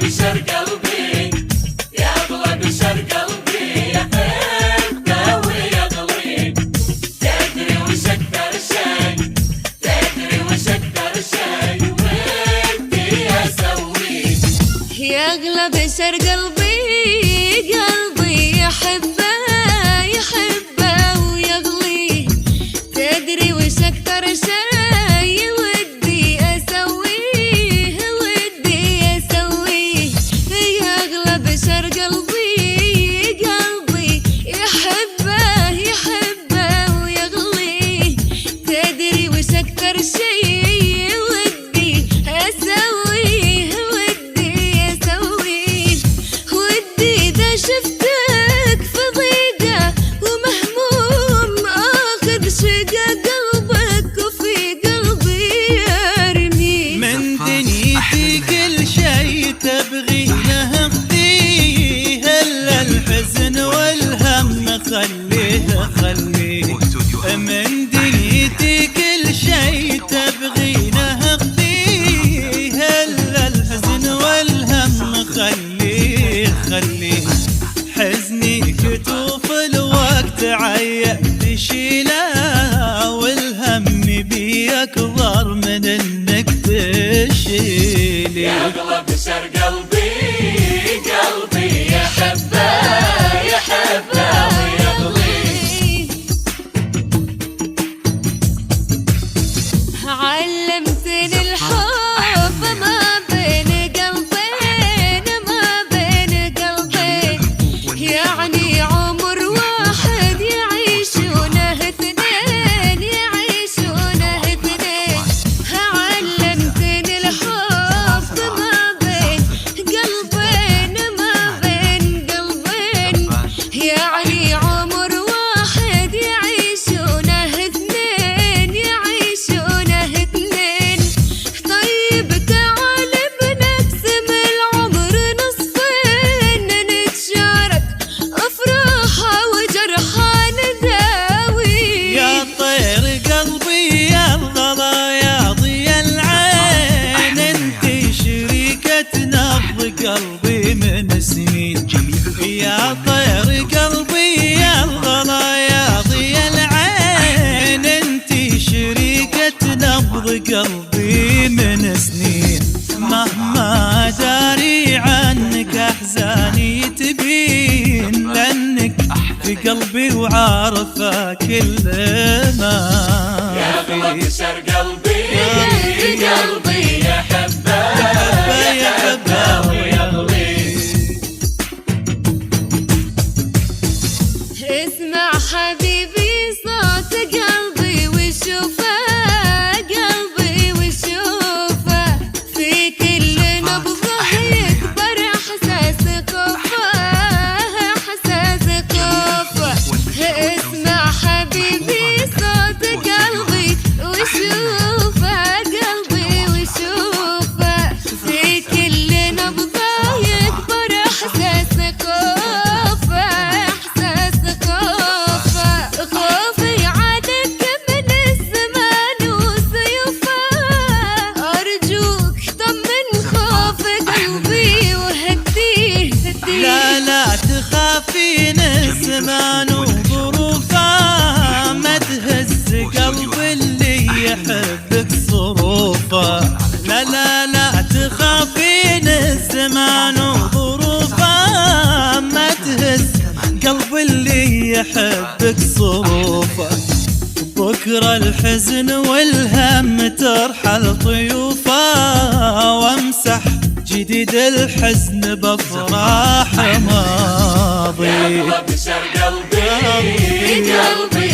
بشر قلبي يا أغلى بشر قلبي يحبه ويغلي. تدري وش أكثر شي، تدري وش أكثر شي ودي أسويه. يا أغلى بشر قلبي، قلبي يحبه يحبه ويغلي. تدري وش أكثر شي ودي أسويه ودي أسويه. يا أغلى بشر قلبي، قلبي يحبه يحبه ويغلي. تدري وش أكثر شي ودي أسويه ودي أسويه. ودي إذا شفتك في ضيقة ومهموم آخذ شقا قلبك وفي قلبي أرميه. من دنيتي كل شي تبغينه خذيه، إلا الحزن والهم خليه خليه. من دنيتي كل شي تبغينه خذيه، إلا الحزن والهم خليه خليه. حزني كتوف الوقت عيق تشيله، والهم بي أكبر من إنك تشيلي. يا أغلى بشر قلبي، قلبي يحبه يحبه ويغلي. علمتني الحب ما بين قلبين ما بين قلبين، يعني عمر واحد يعيشونه اثنين يعيشونه اثنين. علمتني الحب ما بين قلبين ما بين قلبين، يعني عمر واحد يعيشونه اثنين يعيشونه اثنين. طيب تعال بنقسم العمر نصفين، نتشارك أفراحه وجرحه نداوي. يا طير قلبي يا الغلا يا ضيا العين، انتي شريكة نبض قلبي من سنين. يا طير قلبي يا الغلا يا ضيا العين، انتي شريكة نبض قلبي من سنين. مهما داري عنك احزاني تبين، لانك في قلبي وعارفه كل ما يا أغلى فيه. بشر قلبي، قلبي يحبه يحبه ويغلي. اسمع حبيبي صوت قلبي وشوفه، قلبي وشوفه. في كل نبضه يكبر احساس خوفه احساس خوفه. اسمع حبيبي صوت قلبي وشوفه، قلبي وشوفه. في كل نبضه يكبر احساس خوفه احساس خوفه. خوفي عليك من الزمان وسيوفه، ارجوك طمن خوف قلبي وهديه هديه. لا لا تخافين الزمان وظروفه، ما تهز قلب اللي يحبك صروفه. لا لا لا تخافين الزمان وظروفه، ما تهز قلب اللي يحبك صروفه. بكرة الحزن والهم ترحل طيوفه، وامسح جديد الحزن بافراح يا ماضي. أغلى بشر قلبي، قلبي